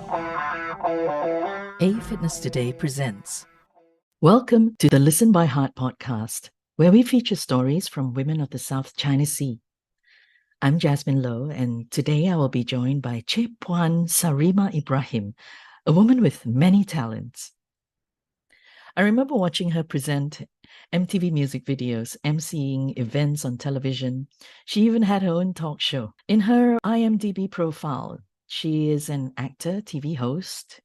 A Fitness Today presents. Welcome to the Listen by Heart podcast, where we feature stories from women of the South China Sea. I'm Jasmine Low, and today I will be joined by Che Puan Sarimah Ibrahim, a woman with many talents. I remember watching her present MTV music videos, emceeing events on television. She even had her own talk show. In her IMDb profile, she is an actor, TV host,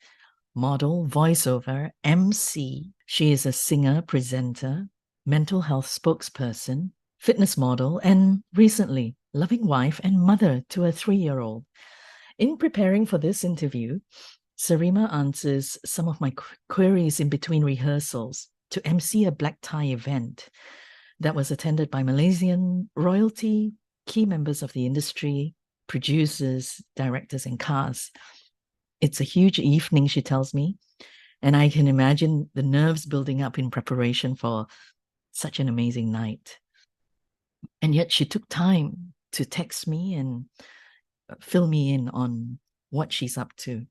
model, voiceover, MC. She is a singer, presenter, mental health spokesperson, fitness model, and recently, loving wife and mother to a 3-year-old. In preparing for this interview, Sarimah answers some of my queries in between rehearsals to MC a black tie event that was attended by Malaysian royalty, key members of the industry, producers, directors, and cast. It's a huge evening, she tells me, and I can imagine the nerves building up in preparation for such an amazing night. And yet she took time to text me and fill me in on what she's up to.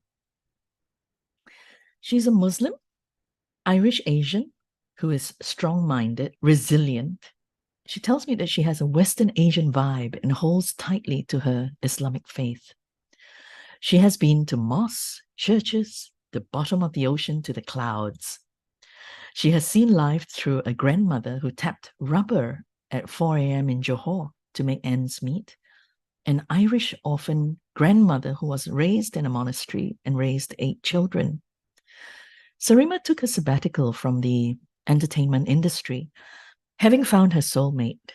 She's a Muslim, Irish Asian, who is strong-minded, resilient. She tells me that she has a Western Asian vibe and holds tightly to her Islamic faith. She has been to mosques, churches, the bottom of the ocean to the clouds. She has seen life through a grandmother who tapped rubber at 4 a.m. in Johor to make ends meet, an Irish orphan grandmother who was raised in a monastery and raised 8 children. Sarimah took a sabbatical from the entertainment industry, having found her soulmate,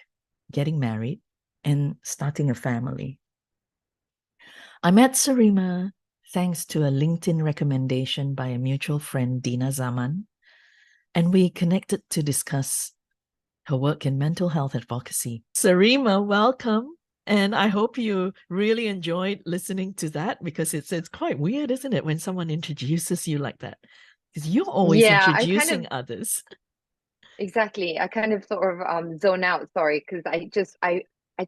getting married, and starting a family. I met Sarimah thanks to a LinkedIn recommendation by a mutual friend, Dina Zaman, and we connected to discuss her work in mental health advocacy. Sarimah, welcome. And I hope you really enjoyed listening to that, because it's quite weird, isn't it, when someone introduces you like that? Because you're always introducing others. Exactly. I kind of sort of zone out, sorry, because I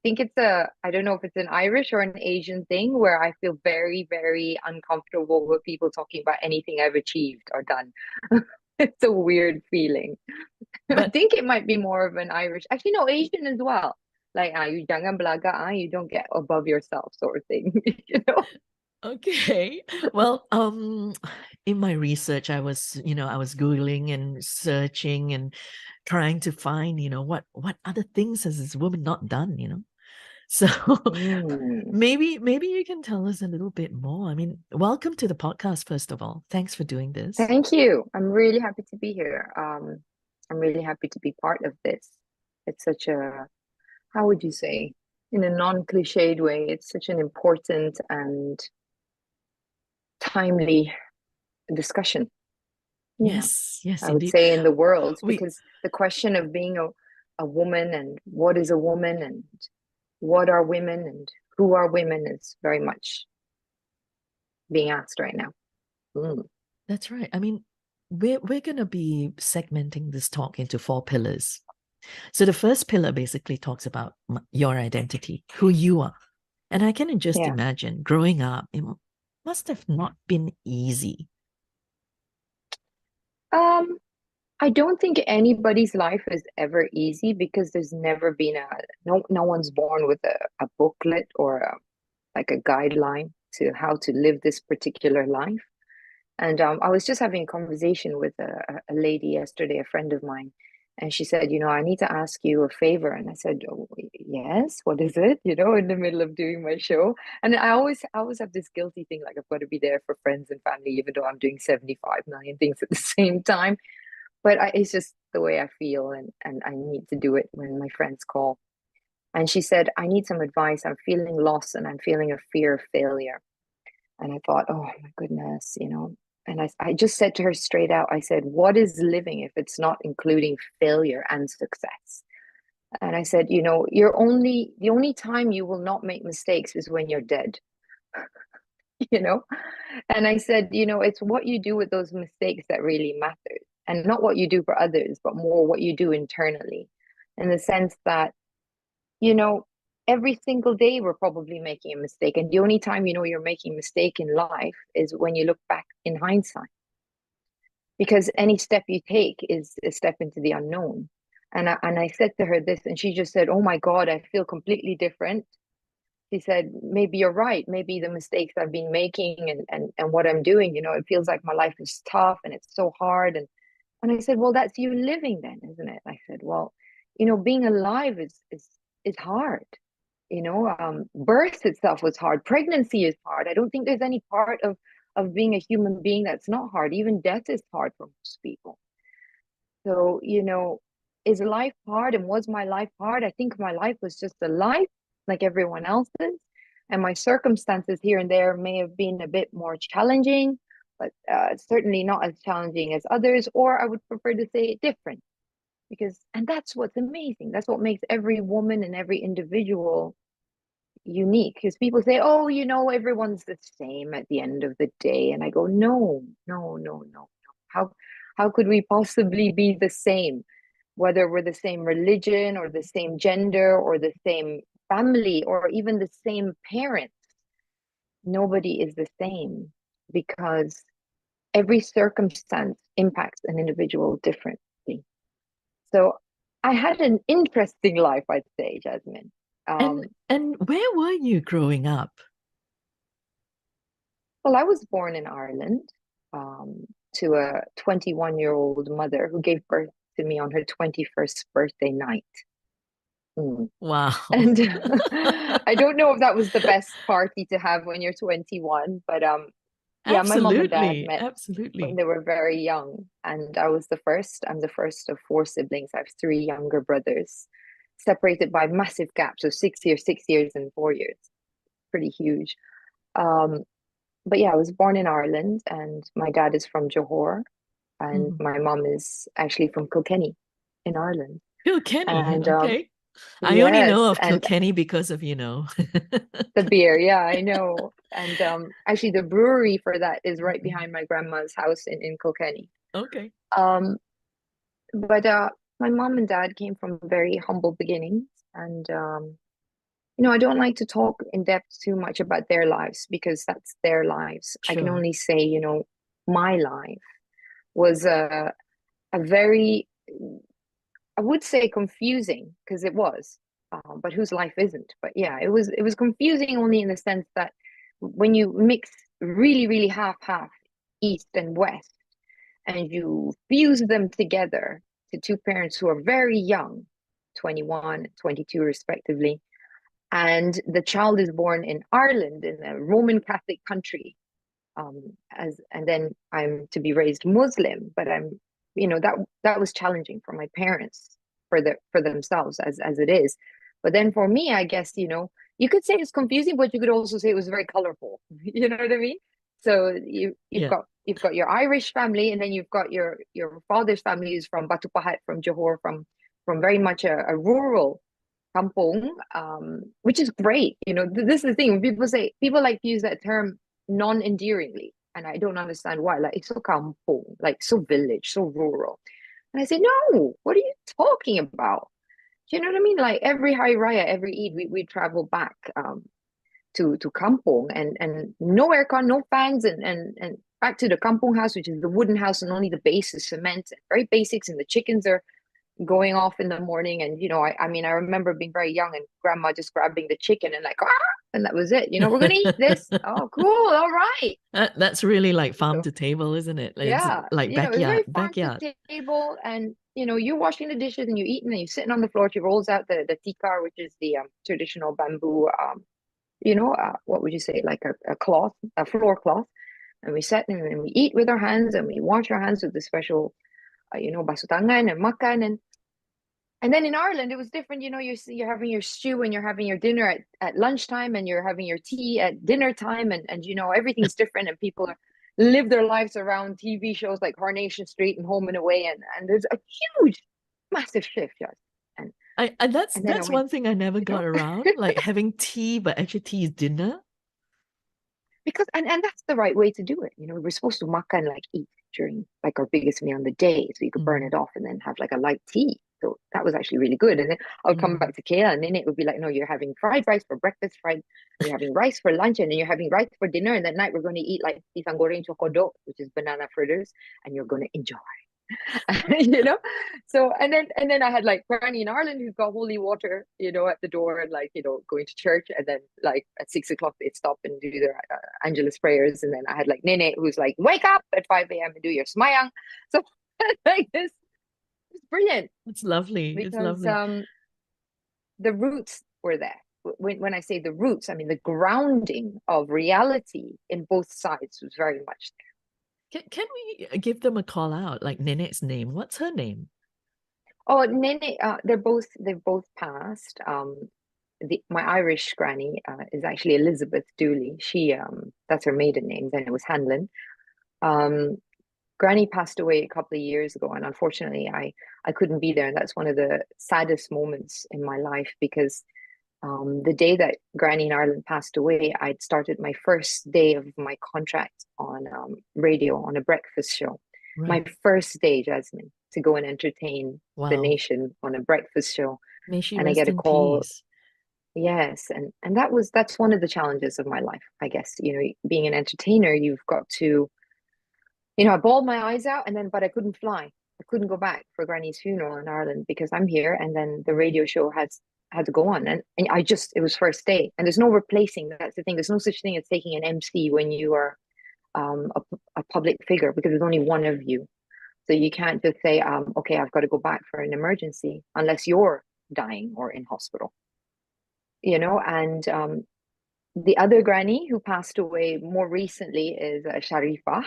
think I don't know if it's an Irish or an Asian thing where I feel very, very uncomfortable with people talking about anything I've achieved or done. It's a weird feeling. I But think it might be more of an Irish, actually no, Asian as well. Like you jangan belaga, you don't get above yourself sort of thing, you know? okay. Well, in my research, I was Googling and searching and trying to find, what other things has this woman not done, So Mm. maybe you can tell us a little bit more. I mean, welcome to the podcast, first of all. Thanks for doing this. Thank you. I'm really happy to be here. I'm really happy to be part of this. It's such a, how would you say, in a non-cliched way, it's such an important and timely discussion. Yeah, Yes, I would indeed. say in the world, We because the question of being a woman and what is a woman and what are women and who are women is very much being asked right now. Mm. That's right. I mean, we're gonna be segmenting this talk into 4 pillars. So the first pillar basically talks about your identity, who you are. And I can just Yeah. imagine growing up, it must have not been easy. Um, I don't think anybody's life is ever easy because there's never been no one's born with a booklet or like a guideline to how to live this particular life. And I was just having a conversation with a lady yesterday, a friend of mine, and she said, I need to ask you a favor. And I said, oh, yes, what is it? In the middle of doing my show. And I always have this guilty thing, like I've got to be there for friends and family, even though I'm doing 75 million things at the same time. But it's just the way I feel, and I need to do it when my friends call. And she said, I need some advice. I'm feeling lost and I'm feeling a fear of failure. And I thought, oh my goodness. And I just said to her straight out, I said, what is living if it's not including failure and success? And I said, the only time you will not make mistakes is when you're dead, you know? And I said, it's what you do with those mistakes that really matters. And not what you do for others, but more what you do internally, in the sense that, you know, every single day we're probably making a mistake. And the only time you know you're making a mistake in life is when you look back in hindsight. Because any step you take is a step into the unknown. And I said to her this, and she just said, "Oh my God, I feel completely different." She said, "Maybe you're right. Maybe the mistakes I've been making and what I'm doing, it feels like my life is tough and it's so hard." And I said, "Well, that's you living then, isn't it?" I said, "Well, being alive is hard. Birth itself was hard. Pregnancy is hard. I don't think there's any part of being a human being that's not hard. Even death is hard for most people. So, is life hard and was my life hard? I think my life was just a life like everyone else's. And my circumstances here and there may have been a bit more challenging, but certainly not as challenging as others, or I would prefer to say different. And that's what's amazing. That's what makes every woman and every individual unique. Because people say, "Oh, everyone's the same at the end of the day." And I go, "No, no, no, no, no. How could we possibly be the same? Whether we're the same religion or the same gender or the same family or even the same parents, nobody is the same because every circumstance impacts an individual differently." So I had an interesting life, I'd say, Jasmine. And where were you growing up? Well, I was born in Ireland to a 21-year-old mother who gave birth to me on her 21st birthday night. Wow. And I don't know if that was the best party to have when you're 21, but yeah, my mom and dad Absolutely. met when Absolutely. they were very young, and I was the first. I'm the first of four siblings. I have three younger brothers, separated by massive gaps of 6 years, 6 years, and 4 years. Pretty huge. Um, but yeah, I was born in Ireland, and my dad is from Johor, and Mhm. my mom is actually from Kilkenny in Ireland. Kilkenny. And Okay. I only know yes, of and Kilkenny because of, the beer, yeah, I know. And actually, the brewery for that is right Mhm. behind my grandma's house in Kilkenny. Okay. Um, but my mom and dad came from very humble beginnings, and I don't like to talk in depth too much about their lives because that's their lives. I can Sure. only say, my life was a very, I would say confusing because it was, but whose life isn't? But yeah, it was confusing only in the sense that when you mix really, really half, East and West, and you fuse them together to two parents who are very young, 21, 22 respectively, and the child is born in Ireland in a Roman Catholic country, and then I'm to be raised Muslim, but that was challenging for my parents for themselves as it is. But then for me, I guess, you could say it's confusing, but you could also say it was very colorful. You know what I mean? So you've Yeah. got your Irish family, and then you've got your father's family is from Batu Pahat, from Johor, from very much a rural kampong, which is great. This is the thing. When people like to use that term non-endearingly, and I don't understand why. Like, it's so kampong, like so village, so rural. And I say, no, what are you talking about? Do you know what I mean? Like every Hari Raya, every Eid, we travel back to kampong, and no aircon, no fans, and back to the kampong house, which is the wooden house, and only the base is cement, very basics, and the chickens are going off in the morning. And I remember being very young and grandma just grabbing the chicken and like, and that was it. We're gonna eat this. Oh, cool, all right. That's really like farm So to table, isn't it? It's yeah, like it's backyard, very farm to backyard. table, and you're washing the dishes and you're eating and you're sitting on the floor. She rolls out the tikar, which is the traditional bamboo, what would you say, like a cloth, a floor cloth, and we sit and we eat with our hands and we wash our hands with the special, basutangan and makan. And then in Ireland, it was different. You're having your stew and you're having your dinner at lunchtime, and you're having your tea at dinner time, and everything's different, and people live their lives around TV shows like Coronation Street and Home and Away, and there's a huge, massive shift, yes. And That's and then I that's went, one thing I never got around, like having tea, but actually tea is dinner. because and that's the right way to do it. We're supposed to makan, like eat during like our biggest meal on the day, so you could burn Mm. it off and then have like a light tea. So that was actually really good. And then I would come back to KL, and then it would be like, no, you're having fried rice for breakfast, you're having rice for lunch, and then you're having rice for dinner. And that night we're going to eat like pisang goreng chokodok, which is banana fritters, and you're going to enjoy. You know, so and then I had like granny in Ireland who's got holy water, at the door, and like, going to church, and then like at 6 o'clock they'd stop and do their Angelus prayers, and then I had like Nene who's like, wake up at 5 a.m. and do your smayang. So like this, it's brilliant. It's lovely. Because it's lovely. The roots were there. When I say the roots, I mean the grounding of reality in both sides was very much there. Can we give them a call out, like Nene's name? What's her name? Oh, Nene, they've both passed. My Irish granny is actually Elizabeth Dooley. That's her maiden name. Then it was Hanlon. Granny passed away a couple of years ago, and unfortunately, I couldn't be there. And that's one of the saddest moments in my life, because the day that Granny in Ireland passed away, I'd started my first day of my contract on radio on a breakfast show. Right. My first day, Jasmine, to go and entertain the nation on a breakfast show. May she and rest I get a in call. peace. Yes, and that's one of the challenges of my life, I guess. Being an entertainer, you've got to, I bawled my eyes out, but I couldn't fly. I couldn't go back for Granny's funeral in Ireland because I'm here, and then the radio show had to go on, and it was first day, and there's no replacing. That's the thing. There's no such thing as taking an MC when you are a public figure, because there's only one of you. So you can't just say, okay, I've got to go back for an emergency unless you're dying or in hospital. And the other granny who passed away more recently is Sharifah.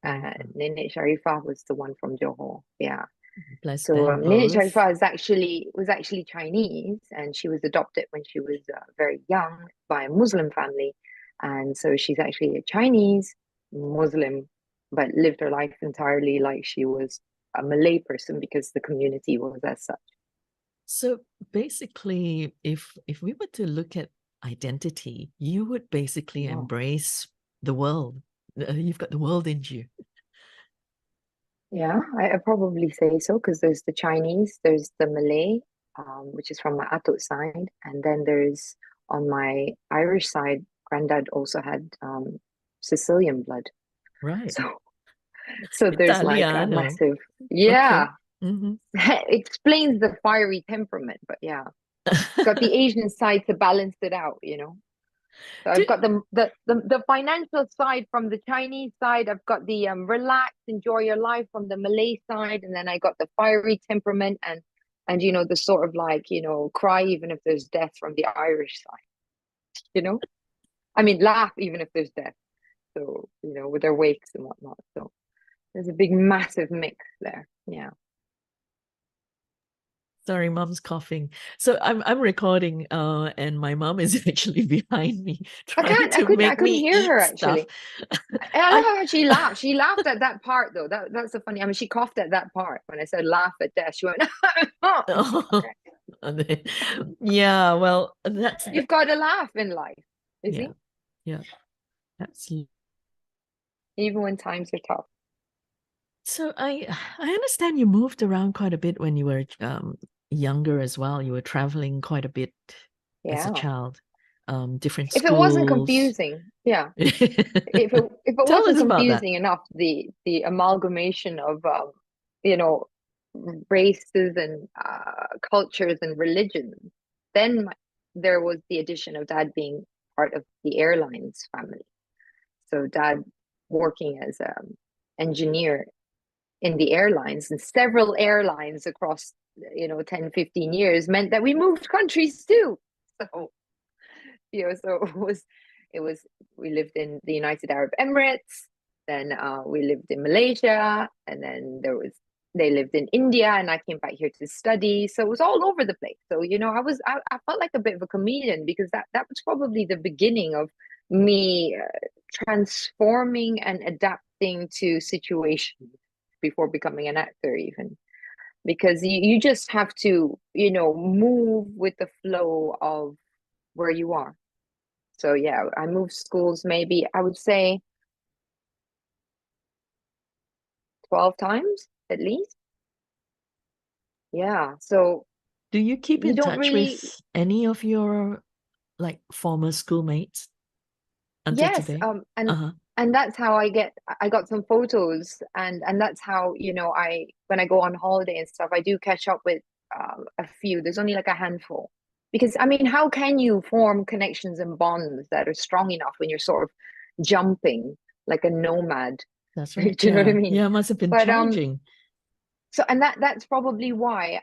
Nene Sharifah was the one from Johor. Yeah. Bless So them Nene both. Sharifah was actually Chinese, and she was adopted when she was very young by a Muslim family. And so she's actually a Chinese Muslim, but lived her life entirely like she was a Malay person, because the community was as such. So basically, if we were to look at identity, you would basically embrace the world. You've got the world in you. Yeah, I probably say so, because there's the Chinese, there's the Malay, which is from my Atuk side, and then there's, on my Irish side, Granddad also had Sicilian blood. Right. So there's like a Italiano. massive, yeah. Okay. Explains the fiery temperament, but yeah, got the Asian side to balance it out, So I've got the financial side from the Chinese side. I've got the relax, enjoy your life from the Malay side, and then I got the fiery temperament and the sort of like, cry even if there's death from the Irish side. I mean, laugh even if there's death. So with their wakes and whatnot. So there's a big, massive mix there. Yeah. Sorry, mom's coughing. So I'm recording, and my mom is actually behind me trying to make me hear her stuff. actually. I love how she laughed. She laughed at that part though. That's so funny. I mean, she coughed at that part when I said laugh at death. She went, oh. Yeah, well, you've got to laugh in life. You see? Yeah, absolutely. Even when times are tough. So I understand you moved around quite a bit when you were younger as well. You were traveling quite a bit as a child. Different schools. If it wasn't confusing, yeah. if it wasn't confusing enough, the amalgamation of races and cultures and religions, then there was the addition of Dad being part of the airlines family. So Dad working as an engineer in the airlines, and several airlines across 10, 15 years meant that we moved countries too. So we lived in the United Arab Emirates, then we lived in Malaysia, and then they lived in India, and I came back here to study. So it was all over the place. So I felt like a bit of a chameleon, because that was probably the beginning of me transforming and adapting to situations before becoming an actor, even, because you just have to move with the flow of where you are. So yeah, I moved schools maybe, I would say 12 times at least. Yeah. So Do you keep you in don't touch with really, any of your like former schoolmates until yes. today? Uh-huh. And that's how I got some photos, and that's how, when I go on holiday and stuff, I do catch up with a few. There's only like a handful. Because I mean, how can you form connections and bonds that are strong enough when you're sort of jumping like a nomad? That's Do right. you know what I Yeah. mean? Yeah, must have been But challenging. so, and that's probably why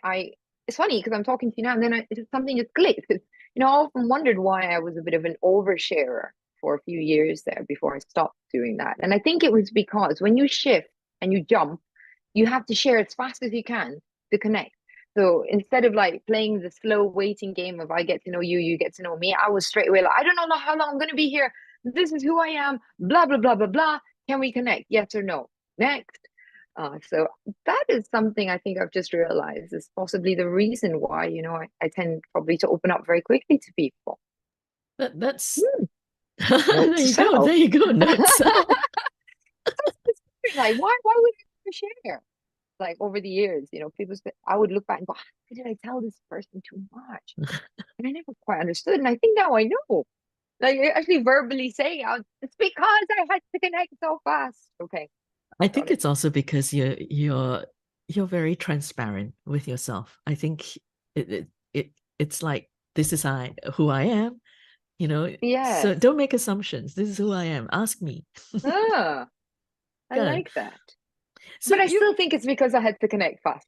it's funny because I'm talking to you now, and then something just clicked. Because, I often wondered why I was a bit of an oversharer for a few years there before I stopped doing that. And I think it was because when you shift and you jump, you have to share as fast as you can to connect. So instead of like playing the slow waiting game of I get to know you, you get to know me, I was straight away like, I don't know how long I'm going to be here. This is who I am, blah, blah, blah, blah, blah. Can we connect? Yes or no? Next. So that is something I think I've just realized is possibly the reason why, I tend probably to open up very quickly to people. That's Hmm, note there to you go. There self. you go. Notes. Like, why would you share? Like over the years, people say, I would look back and go, how did I tell this person too much? And I never quite understood. And I think now I know. Like actually verbally saying, it's because I had to connect so fast. Okay, I got think it. it's also because you're very transparent with yourself. I think it's like this is who I am, you know. So Yes. don't make assumptions. This is who I am. Ask me. Ah, I Good. like that. So But I you still think it's because I had to connect fast.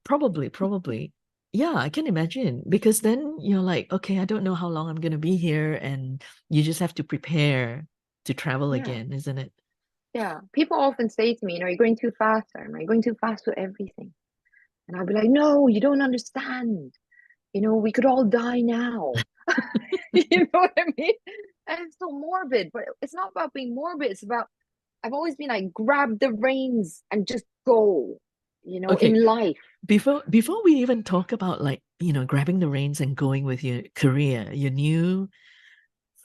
probably. Yeah, I can imagine because then you're like, okay, I don't know how long I'm going to be here, and you just have to prepare to travel Yeah. again, isn't it? Yeah. People often say to me, you're going too fast, Sam. Are you going too fast with everything? And I'll be like, no, you don't understand. We could all die now. You know what I mean? And it's so morbid, but it's not about being morbid. It's about, I've always been like, grab the reins and just go, Okay, in life. before we even talk about like, grabbing the reins and going with your career, your new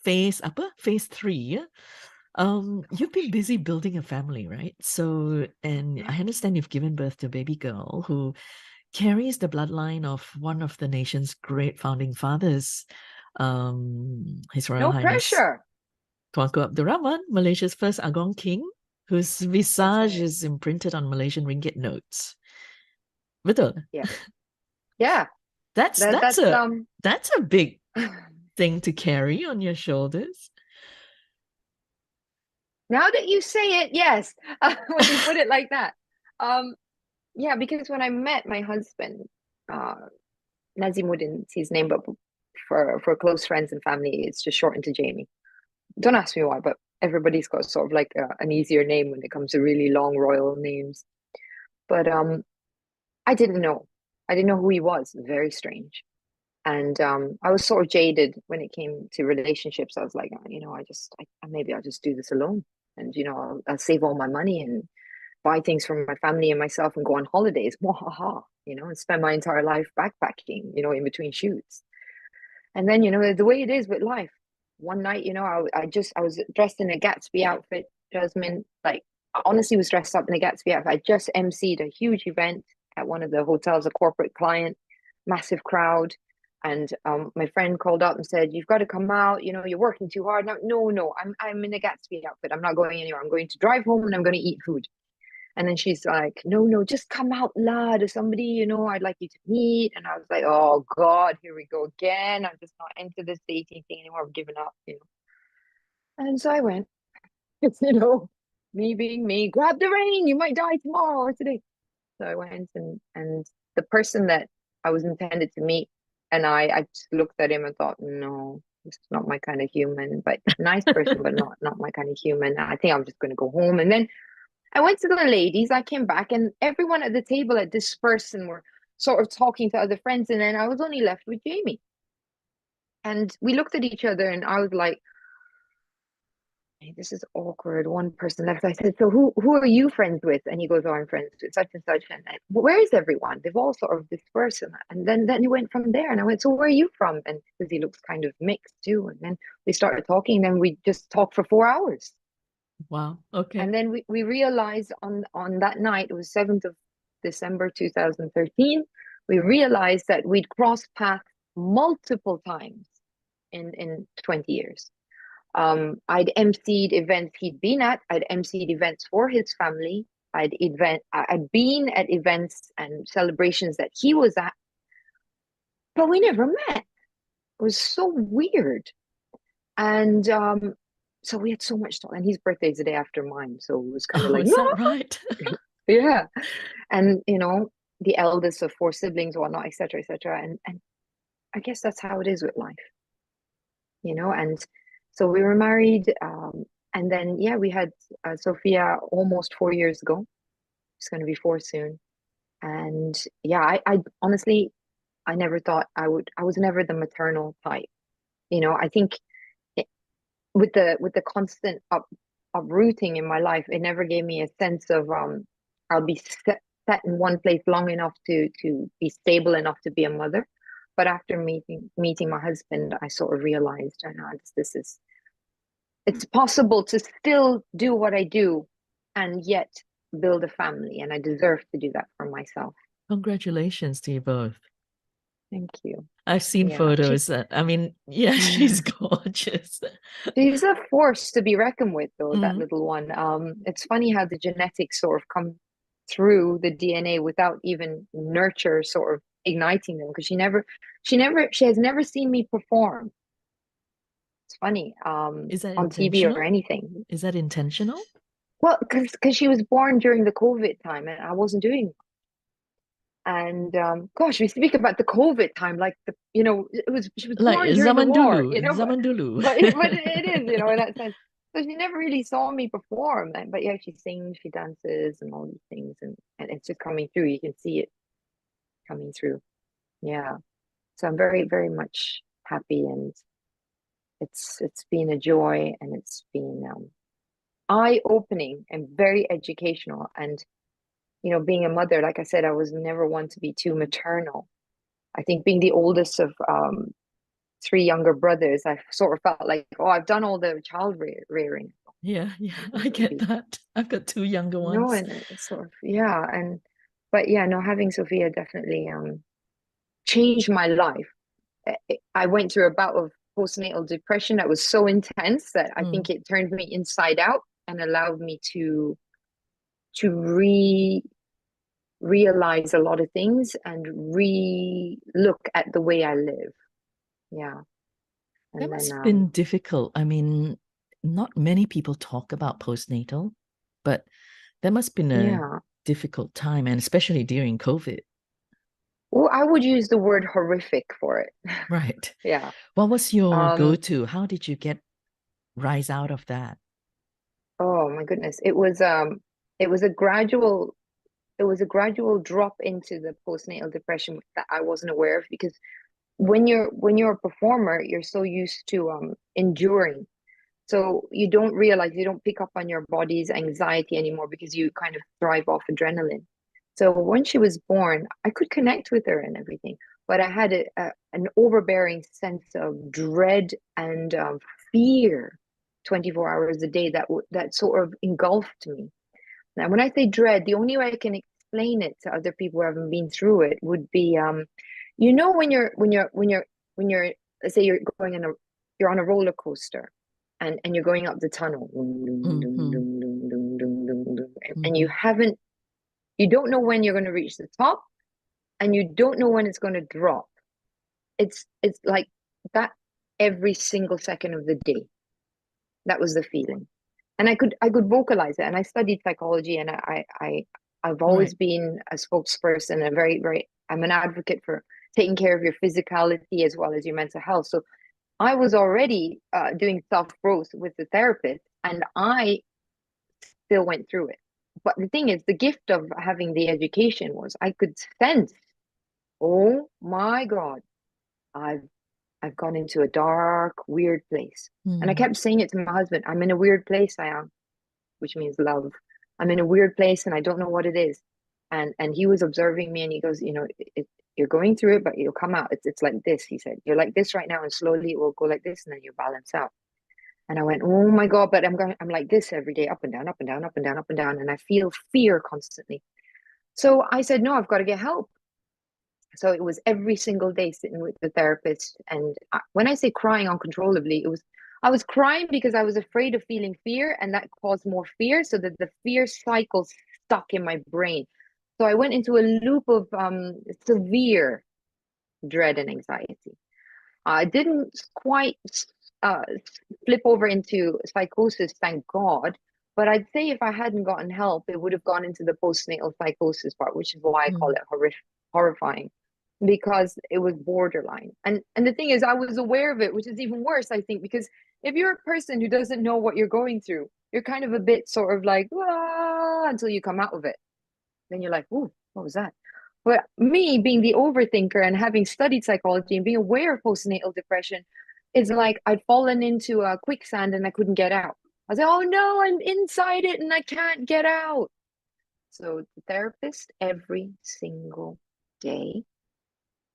phase 3, yeah? You've been Gosh. busy building a family, right? So, and Yeah. I understand you've given birth to a baby girl who carries the bloodline of one of the nation's great founding fathers, His Royal No Highness pressure. Tuanku Abdul Rahman, Malaysia's first Agong King, whose That's visage right. is imprinted on Malaysian ringgit notes. Betul. Yeah. Yeah. That's That that's that's a that's a big thing to carry on your shoulders. now that you say it, yes. When you put it like that. Um, yeah, because when I met my husband, uh, Nazimuddin's his name, but for close friends and family, it's just shortened to Jamie. Don't ask me why, but everybody's got sort of like an easier name when it comes to really long royal names. But I didn't know. I didn't know who he was. Very strange. And I was sort of jaded when it came to relationships. I was like, maybe I'll just do this alone, and I'll save all my money and buy things for my family and myself and go on holidays, wahaha, and spend my entire life backpacking, in between shoots. And then, the way it is with life. One night, I was dressed in a Gatsby outfit, Jasmine. Like, I honestly was dressed up in a Gatsby outfit. I just emceed a huge event at one of the hotels, a corporate client, massive crowd. And my friend called up and said, "You've got to come out. You're working too hard." No, no, no. I'm in a Gatsby outfit. I'm not going anywhere. I'm going to drive home and I'm going to eat food. And then she's like, no, no, just come out, lad. There's somebody, I'd like you to meet. And I was like, oh God, here we go again. I'm just not into this dating thing anymore. I've given up. And so I went. It's, me being me, grab the rein, you might die tomorrow or today. So I went and the person that I was intended to meet, and I just looked at him and thought, no, this is not my kind of human, but nice person, but not my kind of human. I think I'm just gonna go home. And then I went to the ladies, I came back, and everyone at the table had dispersed and were sort of talking to other friends. And then I was only left with Jamie. And we looked at each other, and I was like, hey, this is awkward. One person left. I said, so who are you friends with? And he goes, oh, I'm friends with such and such. And where is everyone? They've all sort of dispersed. And then he went from there. And I went, so where are you from? And because he looks kind of mixed too. And then we started talking, and then we just talked for 4 hours. Wow. Okay. And then we realized on that night, it was 7th of December 2013, We realized that we'd crossed paths multiple times in 20 years. I'd emceed events he'd been at. I'd emceed events for his family. I'd been at events and celebrations that he was at, but we never met. It was so weird. And so we had so much talk. And his birthday is the day after mine. So it was kind of Oh, like, is that right? yeah. And, you know, the eldest of four siblings, whatnot, etc., etc. And I guess that's how it is with life, you know. And so we were married. And then, yeah, we had Sophia almost 4 years ago. It's going to be four soon. And yeah, I honestly, I never thought I would. I was never the maternal type. You know, I think it, with the constant uprooting in my life, it never gave me a sense of I'll be set in one place long enough to be stable enough to be a mother. But after meeting my husband, I sort of realized, oh, no, this is it's possible to still do what I do and yet build a family, and I deserve to do that for myself. Congratulations to you both. Thank you. I've seen Yeah, photos. I mean, yeah, she's gorgeous. she's a force to be reckoned with, though, that Mm. little one. It's funny how the genetics sort of come through the DNA without even nurture sort of igniting them, because she has never seen me perform. It's funny, Is that on TV or intentional? anything. Is that intentional? Well, because she was born during the COVID time and I wasn't doing. And gosh, we speak about the COVID time like she was Like born during the zaman war, dulu, zaman dulu. but it is, you know, in that sense. So she never really saw me perform, but yeah, she sings, she dances, and all these things, and it's just coming through. You can see it coming through. Yeah. So I'm very, very much happy, and it's been a joy, and it's been eye-opening and very educational. And you know, being a mother, like I said, I was never one to be too maternal. I think being the oldest of three younger brothers, I sort of felt like, oh, I've done all the child rearing. Yeah, I get that. I've got two younger No, ones. and it's sort of, yeah, but yeah, no, having Sophia definitely changed my life. I went through a bout of postnatal depression that was so intense that I Mm. think it turned me inside out and allowed me to realize a lot of things and look at the way I live. Yeah. That And must then have been difficult. I mean, not many people talk about postnatal, but that must have been a yeah. difficult time, and especially during COVID. Well, I would use the word horrific for it. Right. Yeah. What was your Um, go-to? How did you rise out of that? oh my goodness. It was a gradual drop into the postnatal depression that I wasn't aware of, because when you're a performer, you're so used to enduring. So you don't realize, you don't pick up on your body's anxiety anymore because you kind of thrive off adrenaline. So when she was born, I could connect with her and everything, but I had an overbearing sense of dread and fear 24 hours a day that sort of engulfed me. Now, when I say dread, the only way I can explain it to other people who haven't been through it would be, you know, when you're, let's say you're on a roller coaster, and you're going up the tunnel, Mm-hmm. and you Mm-hmm. you don't know when you're going to reach the top, and you don't know when it's going to drop. It's like that every single second of the day. That was the feeling, and I could vocalize it. And I studied psychology, and I've always Right. been a spokesperson, and I'm an advocate for taking care of your physicality as well as your mental health. So I was already doing self growth with the therapist, and I still went through it. But the thing is, the gift of having the education was I could sense, oh my God, I've I've gone into a dark, weird place. And I Mm. kept saying it to my husband, I'm in a weird place, I am, which means love. I'm in a weird place and I don't know what it is. And he was observing me, and he goes, you know, you're going through it, but you'll come out. It's like this, he said. You're like this right now, and slowly it will go like this, and then you balance out. And I went, oh my God, but I'm like this every day, up and down, up and down, up and down, up and down. And I feel fear constantly. So I said, no, I've got to get help. So it was every single day sitting with the therapist. And when I say crying uncontrollably, I was crying because I was afraid of feeling fear, and that caused more fear, so that the fear cycle stuck in my brain. So I went into a loop of severe dread and anxiety. I didn't quite uh, flip over into psychosis, thank God. But I'd say if I hadn't gotten help, it would have gone into the postnatal psychosis part, which is why I call Mm. it horrifying, because it was borderline. And the thing is, I was aware of it, which is even worse, I think, because if you're a person who doesn't know what you're going through, you're kind of a bit sort of like, ah, until you come out of it. Then you're like, ooh, what was that? But me being the overthinker and having studied psychology and being aware of postnatal depression, is like I'd fallen into a quicksand and I couldn't get out. I was like, oh no, I'm inside it and I can't get out. So the therapist every single day,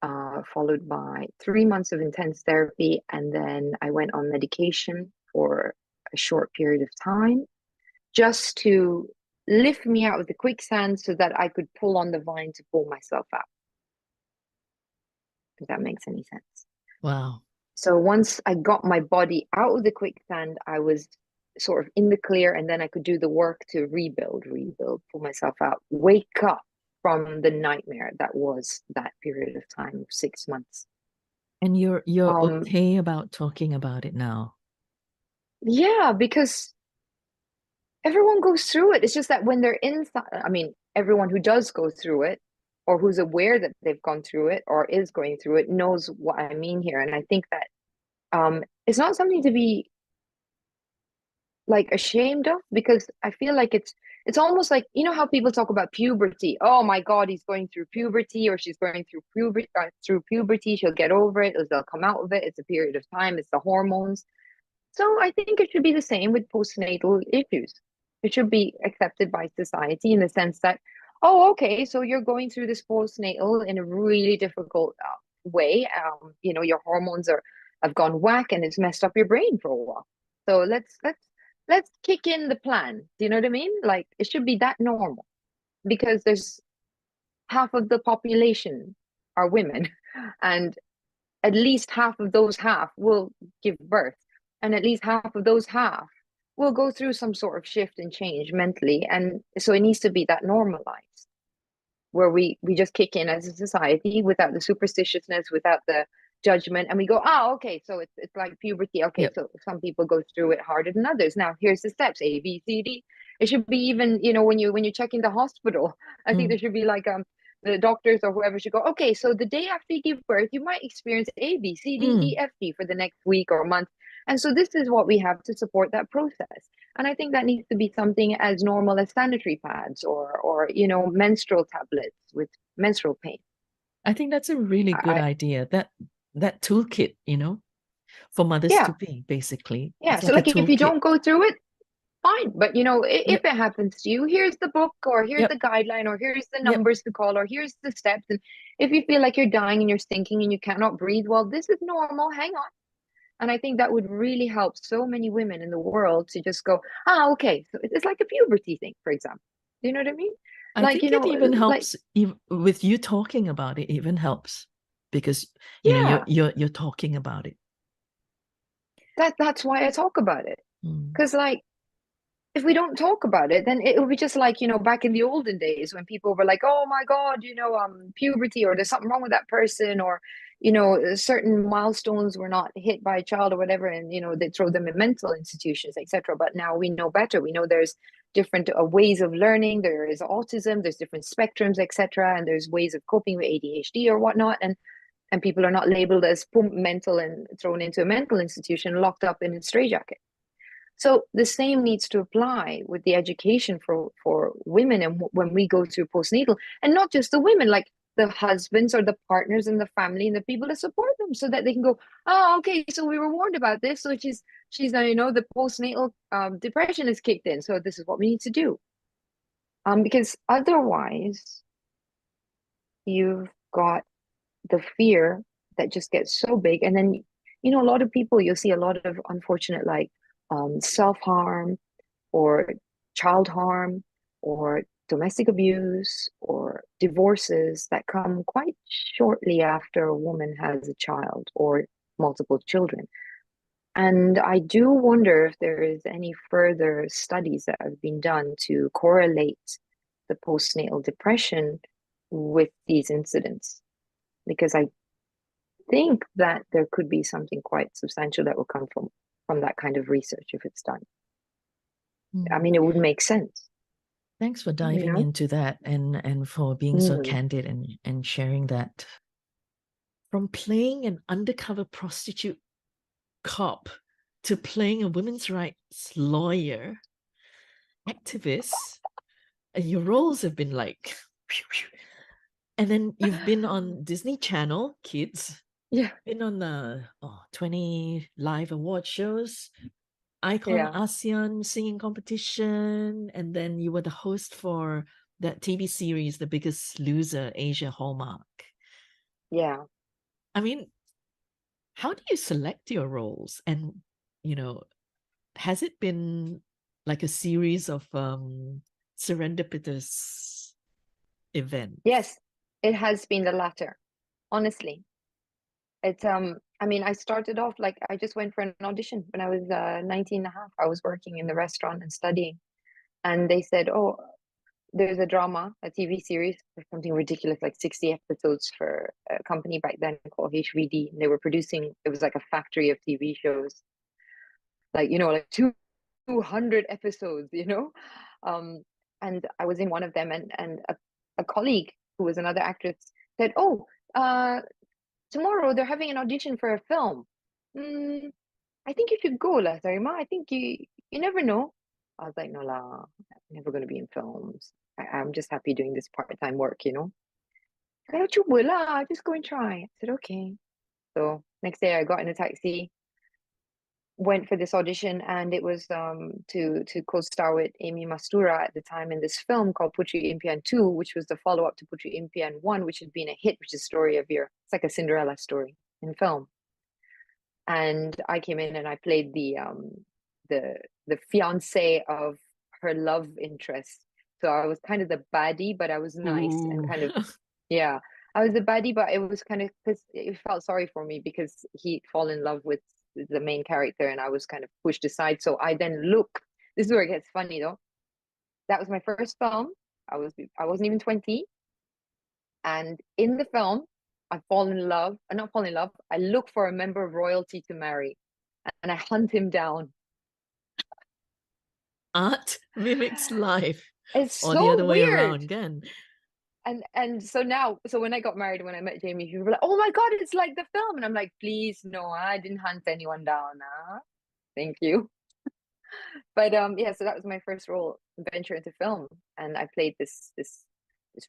followed by 3 months of intense therapy. And then I went on medication for a short period of time just to lift me out of the quicksand so that I could pull on the vine to pull myself out, if that makes any sense. Wow. So once I got my body out of the quicksand, I was sort of in the clear, and then I could do the work to rebuild, pull myself out, wake up from the nightmare that was that period of time, 6 months. And you're Um, okay about talking about it now? yeah, because everyone goes through it. It's just that when they're inside, I mean, everyone who does go through it or who's aware that they've gone through it or is going through it knows what I mean here. And I think that it's not something to be like ashamed of, because I feel like it's almost like, you know how people talk about puberty. Oh my God, he's going through puberty, or she's going through puberty. She'll get over it, or they'll come out of it. It's a period of time. It's the hormones. So I think it should be the same with postnatal issues. It should be accepted by society in the sense that, oh, okay, so you're going through this postnatal in a really difficult way. Your hormones are have gone whack and it's messed up your brain for a while. So let's kick in the plan. Do you know what I mean? Like it should be that normal, because there's half of the population are women, and at least half of those half will give birth, and at least half of those half will go through some sort of shift and change mentally. And so it needs to be that normalized, where we just kick in as a society without the superstitiousness, without the judgment, and we go, oh, okay, so it's like puberty. Okay, Yep. so some people go through it harder than others. Now here's the steps: A, B, C, D. It should be even, when you check in the hospital, I think there Mm. should be like the doctors or whoever should go, okay, so the day after you give birth, you might experience A, B, C, D, E, Mm. F, G for the next week or month. And so this is what we have to support that process. And I think that needs to be something as normal as sanitary pads or menstrual tablets with menstrual pain. I think that's a really good I idea. That toolkit, for mothers to Yeah, be, basically. yeah. It's So like a like if you toolkit. don't go through it, fine. But if Yep. it happens to you, here's the book, or here's Yep. the guideline, or here's the Yep. numbers to call, or here's the steps. And if you feel like you're dying and you're stinking and you cannot breathe, well, this is normal. Hang on. And I think that would really help so many women in the world to just go, okay, so it's like a puberty thing, for example. Do you know what I mean? I Like, think it even like, helps with you talking about it, even helps because you're yeah, you're talking about it. that's why I talk about it. Mm. Because like if we don't talk about it, then it will be just like, back in the olden days when people were like, oh my God, puberty, or there's something wrong with that person, or, certain milestones were not hit by a child or whatever. And, they throw them in mental institutions, etc. But now we know better. We know there's different ways of learning. There is autism, there's different spectrums, etc. And there's ways of coping with ADHD or whatnot. And people are not labeled as mental and thrown into a mental institution, locked up in a straitjacket. So the same needs to apply with the education for women, and when we go through postnatal, and not just the women, like the husbands or the partners and the family and the people that support them, so that they can go, oh, okay, so we were warned about this, so she's the postnatal depression is kicked in, so this is what we need to do. Because otherwise, you've got the fear that just gets so big, and then a lot of people, you'll see a lot of unfortunate, like self-harm or child harm or domestic abuse or divorces that come quite shortly after a woman has a child or multiple children. And I do wonder if there is any further studies that have been done to correlate the postnatal depression with these incidents, because I think that there could be something quite substantial that will come from that kind of research if it's done. I mean, it would make sense, Thanks for you diving know? into that and for being so candid and sharing that. From playing an undercover prostitute cop to playing a women's rights lawyer, activist, and your roles have been like, and then you've been on Disney Channel Kids, Yeah, been on the 20 live award shows, Icon yeah, ASEAN singing competition, and then you were the host for that TV series, The Biggest Loser, Asia Hallmark. yeah. I mean, how do you select your roles? And, has it been like a series of serendipitous events? Yes, it has been the latter, honestly. It's I mean, I started off like I just went for an audition when I was 19 and a half. I was working in the restaurant and studying, and they said, "Oh, there's a drama, a TV series, or something ridiculous, like 60 episodes for a company back then called HVD. And they were producing, it was like a factory of TV shows, like, like 200 episodes, Um, and I was in one of them, and a colleague who was another actress said, "Oh, tomorrow they're having an audition for a film. Mm, I think you should go, La Sarima. I think you never know." I was like, "No, la, I'm never going to be in films. I'm just happy doing this part-time work." Kaya cuba lah, just go and try. I said, okay. So next day I got in a taxi, went for this audition, and it was to co-star with Amy Mastura at the time in this film called Putri Impian 2, which was the follow-up to Putri Impian 1, which had been a hit, which is a story of it's like a Cinderella story in film. And I came in and I played the fiance of her love interest. So I was kind of the baddie, but I was nice and Ooh. kind of, yeah, I was the baddie, but it was kind of because it felt sorry for me because he'd fall in love with the main character and I was kind of pushed aside. So I then look, this is where it gets funny though. That was my first film. I wasn't even 20. And in the film, I fall in love, not fall in love, I look for a member of royalty to marry and I hunt him down. Art mimics life, It's or the so other way around weird. again. And so now, so when I got married, when I met Jamie, people were like, "Oh my God, it's like the film." And I'm like, "Please, no, I didn't hunt anyone down. Thank you." But yeah, so that was my first role venture into film. And I played this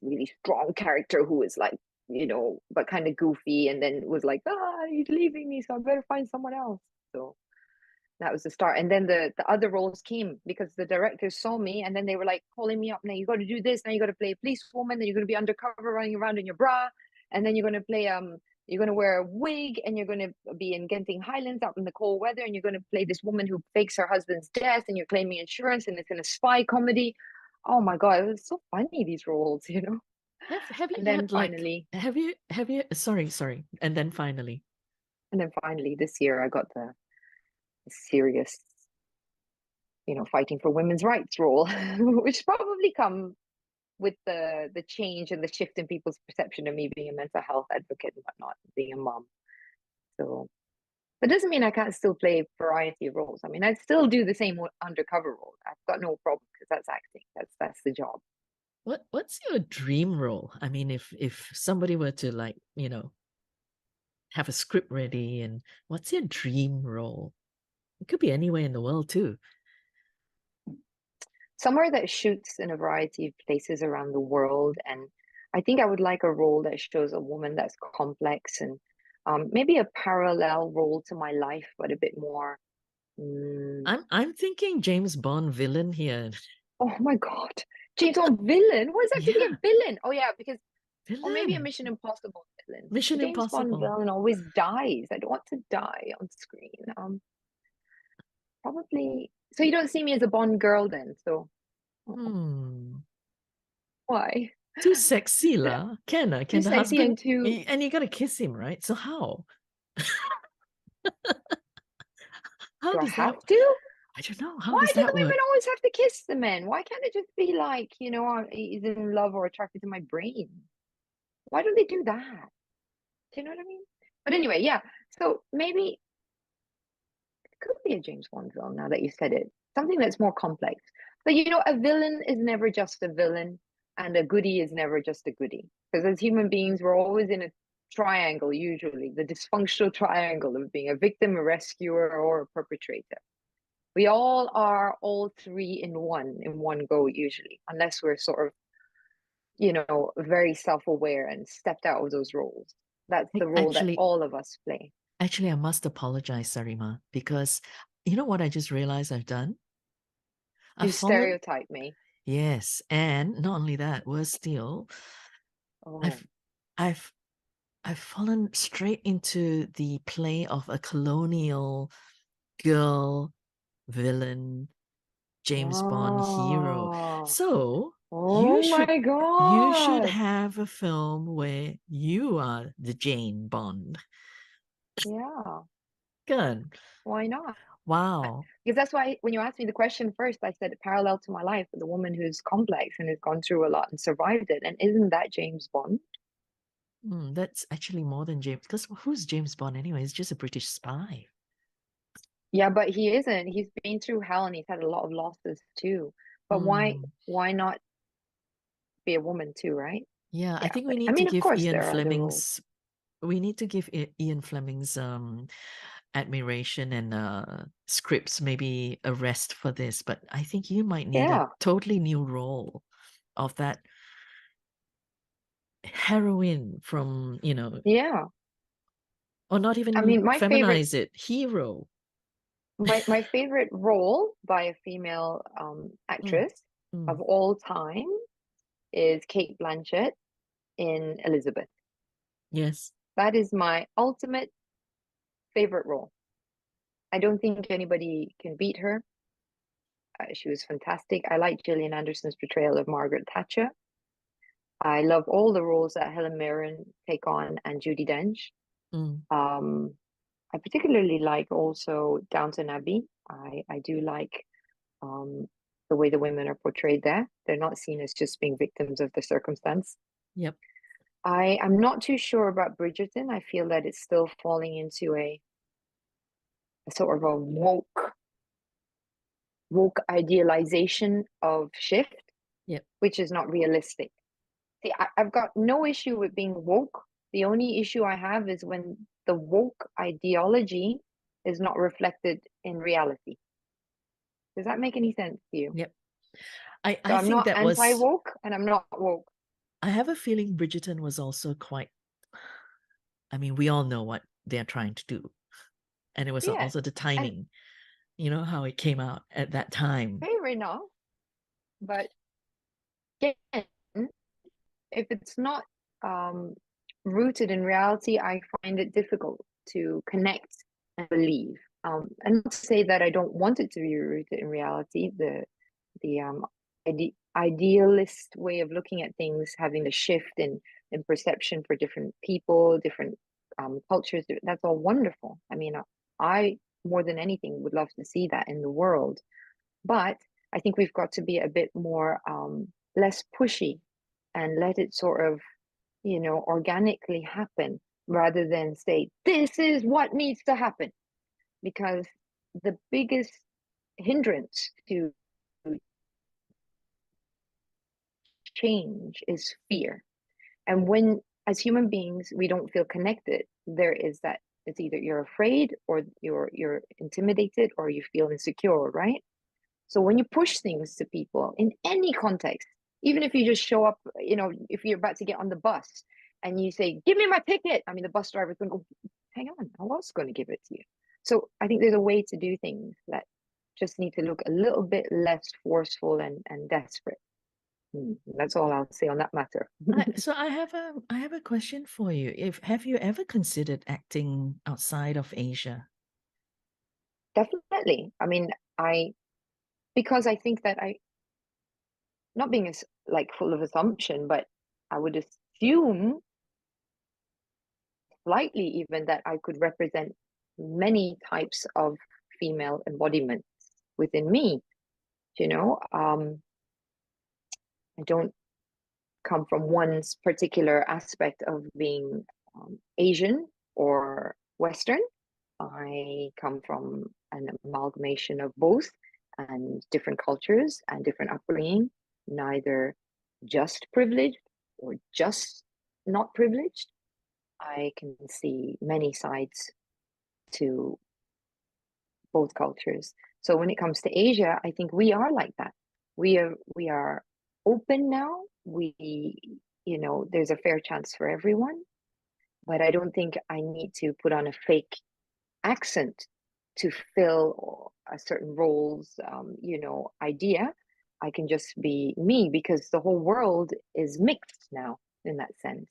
really strong character who was like, but kind of goofy, and then was like, he's leaving me, so I better find someone else. So that was the start. And then the other roles came because the directors saw me and then they were like calling me up. Now you got to do this. Now you got to play a policewoman. Then you're going to be undercover running around in your bra. And then you're going to play, you're going to wear a wig and you're going to be in Genting Highlands out in the cold weather. And you're going to play this woman who fakes her husband's death and you're claiming insurance and it's in a spy comedy. Oh my God, it was so funny, these roles. Have you And then had like finally, have you sorry, and then finally. this year I got the serious fighting for women's rights role, which probably come with the change and the shift in people's perception of me being a mental health advocate and whatnot, being a mom. So, but it doesn't mean I can't still play a variety of roles. I mean, I still do the same undercover role. I've got no problem because that's acting. That's the job. What's your dream role? I mean, if somebody were to like, have a script ready, and what's your dream role? It could be anywhere in the world too. Somewhere that shoots in a variety of places around the world, and I think I would like a role that shows a woman that's complex and maybe a parallel role to my life, but a bit more. I'm thinking James Bond villain here. Oh my God. James Bond villain? What does that have to be Yeah, a villain? Oh yeah, because or maybe a villain. Mission Impossible villain. A Mission James Bond Impossible. villain always dies. I don't want to die on screen. Probably. So you don't see me as a Bond girl then. So Hmm. Why? Too sexy lah. Can Too the sexy husband and too. and you gotta kiss him, right? So how? How Do I does that? have to? I don't know. How Why does do the that women work? always have to kiss the men? Why can't it just be like, he's in love or attracted to my brain? Why don't they do that? Do you know what I mean? But anyway, yeah. So maybe it could be a James Bond film now that you said it. Something that's more complex. But a villain is never just a villain, and a goodie is never just a goodie. Because as human beings, we're always in a triangle, usually, the dysfunctional triangle of being a victim, a rescuer, or a perpetrator. We all are all three in one go, usually, unless we're sort of, very self-aware and stepped out of those roles. That's the role that Actually, all of us play. I must apologize, Sarima, because you know what I just realized I've done? I've You fallen. stereotype me. Yes, and not only that, worse still, Oh, I've I've I've fallen straight into the play of a colonial girl villain James Bond hero. oh, So oh my you should God. have a film where you are the Jane Bond. Yeah, Good. why not? Wow. Because that's why when you asked me the question first, I said parallel to my life with a woman who's complex and has gone through a lot and survived it. And isn't that James Bond? That's actually more than James. Because who's James Bond anyway? He's just a British spy. Yeah, but he isn't. He's been through hell and he's had a lot of losses too. But why Mm, why not be a woman too, right? yeah, I Yeah, think we but I need to mean, of give course Ian there are other roles. Fleming's. We need to give Ian Fleming's admiration and scripts maybe a rest for this. But I think you might need a Yeah, totally new role of that heroine from yeah. or not I even mean, feminize it, hero. my favorite role by a female Mm, actress mm. of all time is Kate Blanchett in Elizabeth. Yes. That is my ultimate favorite role. I don't think anybody can beat her. She was fantastic. I like Gillian Anderson's portrayal of Margaret Thatcher. I love all the roles that Helen Mirren take on and Judi Dench. Mm, Um, I particularly like also Downton Abbey. I do like um, the way the women are portrayed there. They're not seen as just being victims of the circumstance. yep. I am not too sure about Bridgerton. I feel that it's still falling into a sort of a woke idealization of shift, Yep. which is not realistic. See, I've got no issue with being woke. The only issue I have is when the woke ideology is not reflected in reality. Does that make any sense to you? Yep. So I I'm think not that was anti-woke and I'm not woke. I have a feeling Bridgerton was also quite I mean, we all know what they're trying to do. And it was Yes. also the And timing, how it came out at that time. fair enough. But again, if it's not um, rooted in reality, I find it difficult to connect and believe. And not to say that I don't want it to be rooted in reality. The idealist way of looking at things, having a shift in perception for different people, different cultures, that's all wonderful. I mean, I more than anything would love to see that in the world. But I think we've got to be a bit more less pushy and let it sort of, organically happen rather than say, this is what needs to happen. Because the biggest hindrance to change is fear. And when, as human beings, we don't feel connected, there is that it's either you're afraid or you're intimidated or you feel insecure, right? So when you push things to people in any context, even if you just show up, if you're about to get on the bus and you say, "Give me my ticket," I mean, the bus driver's going to go, "Hang on, I was going to give it to you." So I think there's a way to do things that just need to look a little bit less forceful and desperate. That's all I'll say on that matter. So I have a question for you. If have you ever considered acting outside of Asia? Definitely. I mean, because I think that not being like full of assumption, but I would assume slightly even that I could represent many types of female embodiments within me. You know, I don't come from one particular aspect of being Asian or Western. I come from an amalgamation of both and different cultures and different upbringing, neither just privileged or just not privileged. I can see many sides to both cultures. So when it comes to Asia, I think we are like that. We are open now. There's a fair chance for everyone, but I don't think I need to put on a fake accent to fill a certain roles, idea. I can just be me because the whole world is mixed now in that sense.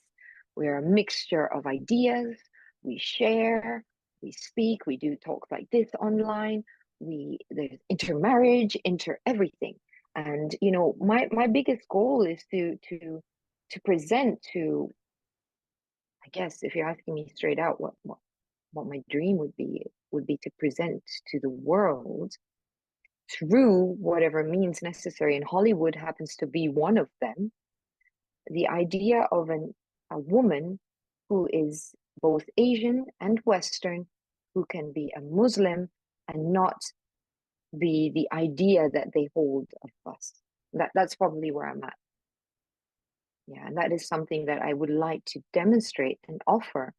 We're a mixture of ideas. We share, we speak, we do talk like this online. There's intermarriage, inter everything. And my biggest goal is to present to, I guess if you're asking me straight out what my dream would be to present to the world through whatever means necessary, and Hollywood happens to be one of them, the idea of a woman who is both Asian and Western, who can be a Muslim and not be the idea that they hold of us. That's probably where I'm at. Yeah, and that is something that I would like to demonstrate and offer,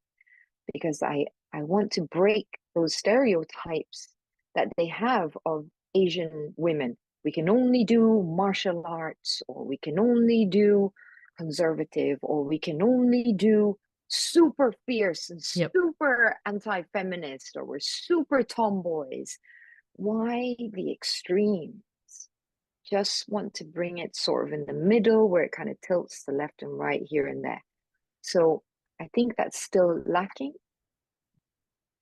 because I want to break those stereotypes that they have of Asian women. We can only do martial arts, or we can only do conservative, or we can only do super fierce and Yep. super anti-feminist, or we're super tomboys. Why the extremes? Just want to bring it sort of in the middle where it kind of tilts to left and right here and there. So I think that's still lacking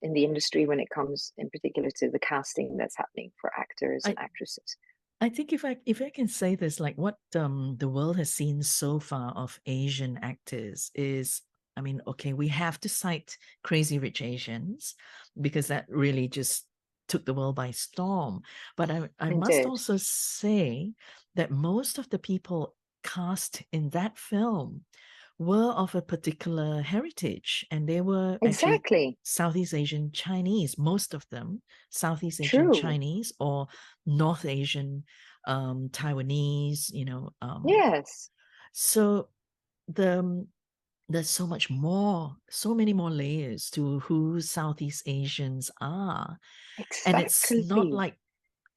in the industry when it comes in particular to the casting that's happening for actors and actresses. I think if I can say this, like what the world has seen so far of Asian actors is, I mean, okay, we have to cite Crazy Rich Asians because that really just took the world by storm. But I must Indeed. also say that most of the people cast in that film were of a particular heritage, and they were actually Exactly. Southeast Asian Chinese, most of them Southeast Asian True. Chinese or North Asian Taiwanese, Yes. so there's so many more layers to who Southeast Asians are. And Exactly.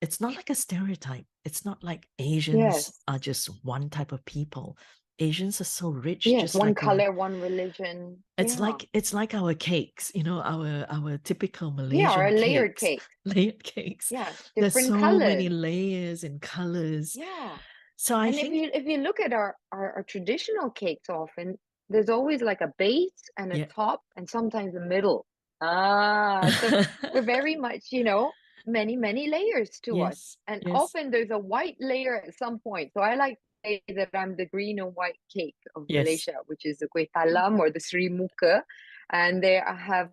it's not like a stereotype. It's not like Asians Yes. are just one type of people. Asians are so rich, Yes. just One like color, one religion. Yeah. it's like our cakes, our typical Yeah. Or a Malaysian layered cakes, cake. layered cakes. Yeah. There's Different so many colors. layers and colors. Yeah. So I And if think, you look at our traditional cakes, often there's always like a base and a yeah. top and sometimes a middle. So we're very much, many, many layers to us. Yes, And yes, often there's a white layer at some point. So I like to say that I'm the green and white cake of yes. Malaysia, which is the kueh talam or the Sri Muka. And they have,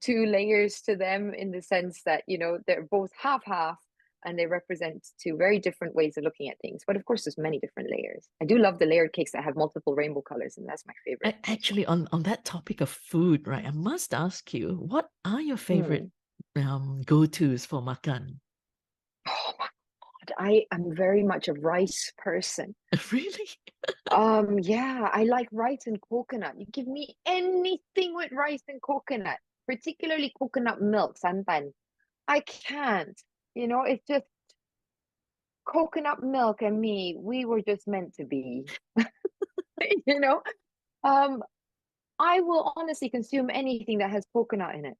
two layers to them in the sense that, they're both half-half, and they represent two very different ways of looking at things. But of course, there's many different layers. I do love the layered cakes that have multiple rainbow colors, and that's my favorite also. Actually, on that topic of food, right? I must ask you, what are your favorite Mm. go-tos for makan? Oh my God, I am very much a rice person. Really? Yeah, I like rice and coconut. You give me anything with rice and coconut, particularly coconut milk, santan. I can't. It's just coconut milk and me. We were just meant to be. You know, um, I will honestly consume anything that has coconut in it.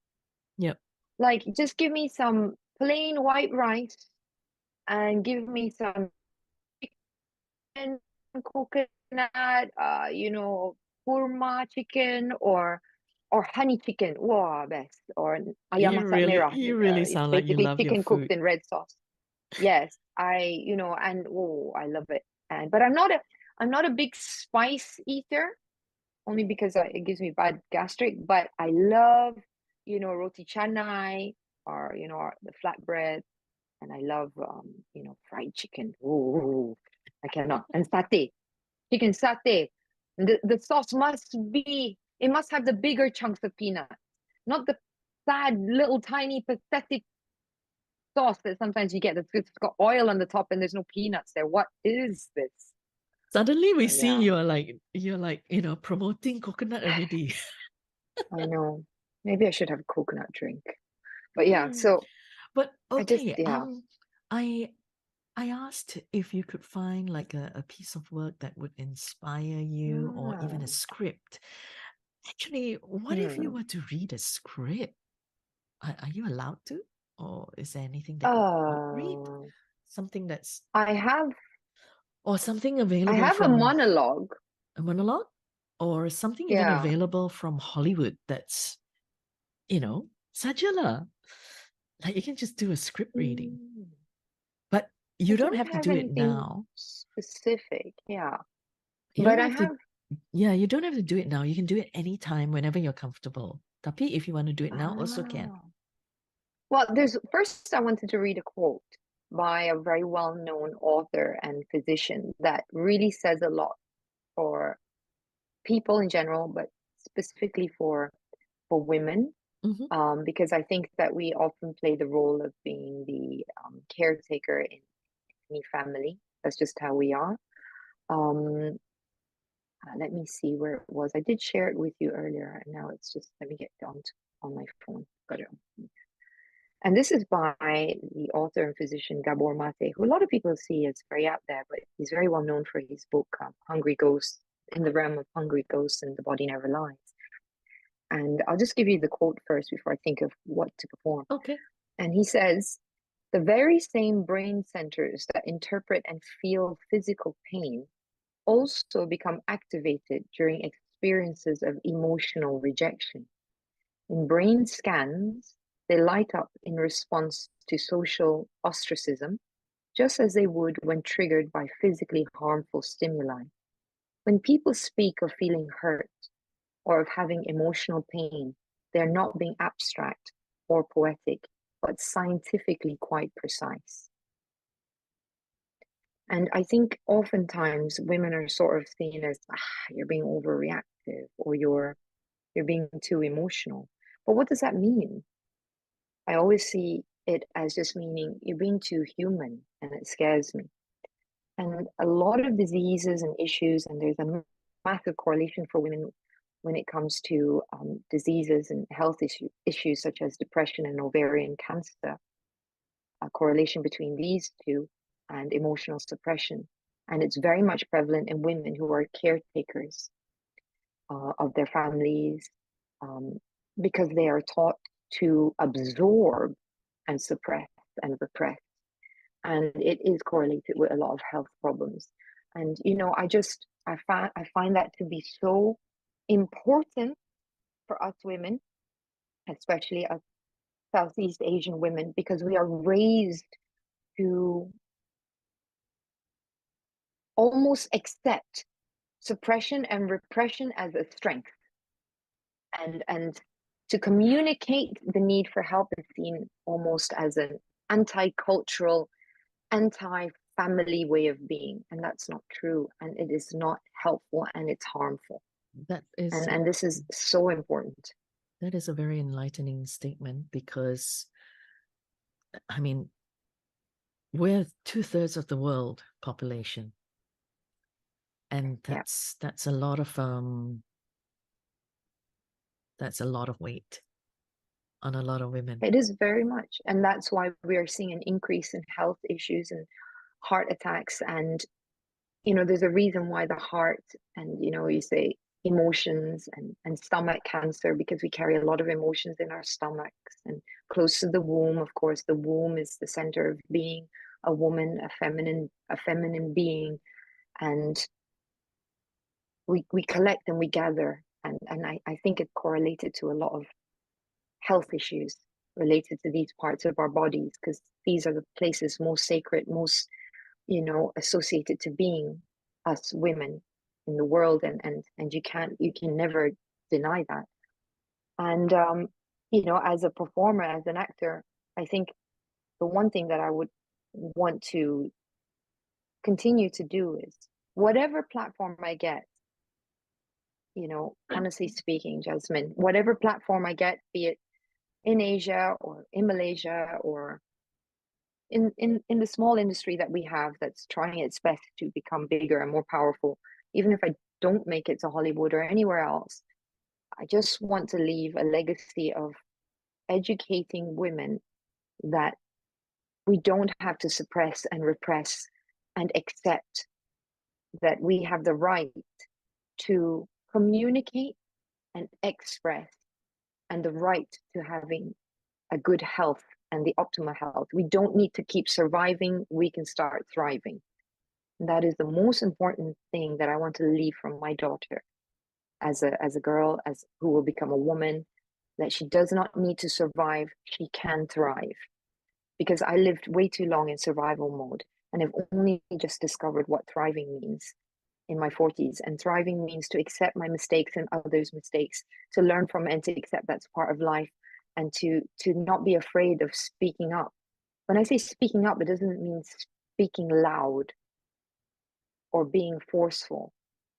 Yep. Like, just give me some plain white rice and give me some chicken, coconut, kurma chicken or honey chicken. Wow, best. Or ayam masak merah. You really It's sound like you basically love your chicken cooked food. in red sauce. Yes. and oh, I love it. And but I'm not a big spice eater, only because it gives me bad gastric. But I love, roti canai, or the flatbread, and I love fried chicken. Ooh, I cannot. And satay, chicken satay. The sauce it must have the bigger chunks of peanut, not the sad little tiny pathetic sauce that sometimes you get that's got oil on the top and there's no peanuts there. What is this? Suddenly we So see yeah, you're like, promoting coconut already. I know. Maybe I should have a coconut drink. But yeah, so But I just, okay, yeah. I I asked if you could find like a piece of work that would inspire you or even a Ah, script. Actually, what if you hmm. were to read a script? Are you allowed to? Or is there anything that you won't read? Uh, Something that's, I have or something I available have a from monologue. a monologue? Or something even Yeah. available from Hollywood that's, saja. Like you can just do a script reading. Mm, But I you don't don't have to have do it anything now. specific. Yeah. You don't But I have to, have, yeah, you don't have to do it now. You can do it anytime, whenever you're comfortable. Tapi if you want to do it now, also can. ah. Well, first I wanted to read a quote by a very well-known author and physician that really says a lot for people in general, but specifically for women, Mm-hmm. because I think that we often play the role of being the caretaker in any family. That's just how we are. Um, Let me see where it was. I did share it with you earlier, and now it's just let me get on my phone. Got it. And this is by the author and physician Gabor Mate, who a lot of people see as very out there, but he's very well known for his book, Hungry Ghosts, in the Realm of Hungry Ghosts and the Body Never Lies. And I'll just give you the quote first before I think of what to perform. Okay. And he says, the very same brain centers that interpret and feel physical pain also become activated during experiences of emotional rejection. In brain scans, they light up in response to social ostracism, just as they would when triggered by physically harmful stimuli. When people speak of feeling hurt or of having emotional pain, they are not being abstract or poetic, but scientifically quite precise. And I think oftentimes women are sort of seen as, you're being overreactive or you're being too emotional. But what does that mean? I always see it as just meaning you're being too human, and it scares me. And a lot of diseases and issues, and there's a massive correlation for women when it comes to diseases and health issues such as depression and ovarian cancer, a correlation between these two and emotional suppression. And it's very much prevalent in women who are caretakers of their families, um, because they are taught to absorb and suppress and repress. And it is correlated with a lot of health problems. And I find that to be so important for us women, especially us Southeast Asian women, because we are raised to almost accept suppression and repression as a strength, and to communicate the need for help is seen almost as an anti-cultural, anti-family way of being, and that's not true, and it is not helpful, and it's harmful. That is And this is so important. that is a very enlightening statement because I mean we're 2/3 of the world population, and Yeah, that's a lot of weight on a lot of women. it is very much, and that's why we are seeing an increase in health issues and heart attacks. And there's a reason why the heart, and you say emotions and stomach cancer, because we carry a lot of emotions in our stomachs and close to the womb. Of course, the womb is the center of being a woman, a feminine being, and we collect and we gather, and I think it correlated to a lot of health issues. related to these parts of our bodies, because these are the places most sacred, most, associated to being us women in the world, and you can never deny that. And as a performer, as an actor, I think the one thing that I would want to continue to do is whatever platform I get, honestly speaking, Jasmine, whatever platform I get, be it in Asia or in Malaysia or in the small industry that we have that's trying its best to become bigger and more powerful, even if I don't make it to Hollywood or anywhere else, I just want to leave a legacy of educating women that we don't have to suppress and repress and accept that we have the right to communicate and express and the right to having a good health and the optimal health. We don't need to keep surviving, we can start thriving. And that is the most important thing that I want to leave from my daughter as a girl, as who will become a woman, that she does not need to survive, she can thrive. Because I lived way too long in survival mode and have only just discovered what thriving means in my 40s. And thriving means to accept my mistakes and others' mistakes, to learn from and to accept that's part of life, and to not be afraid of speaking up. When I say speaking up, it doesn't mean speaking loud or being forceful.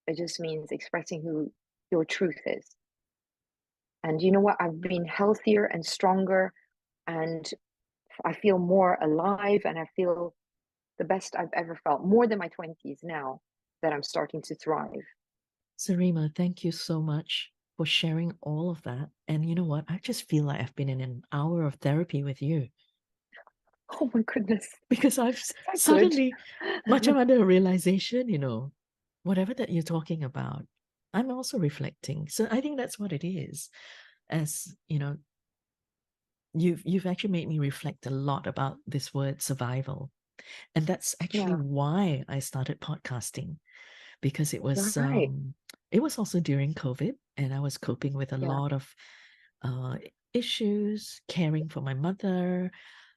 It just means expressing who your truth is. And you know what? I've been healthier and stronger, and I feel more alive, and I feel the best I've ever felt, more than my 20s now that I'm starting to thrive. Sarimah, thank you so much for sharing all of that. And you know what? I just feel like I've been in an hour of therapy with you Oh my goodness. because I've That suddenly much good. under a realization, whatever that you're talking about, I'm also reflecting. So I think that's what it is. As you've actually made me reflect a lot about this word survival. And that's actually Yeah, why I started podcasting, because right. it was also during COVID, and I was coping with a Yeah, lot of uh, issues, caring for my mother,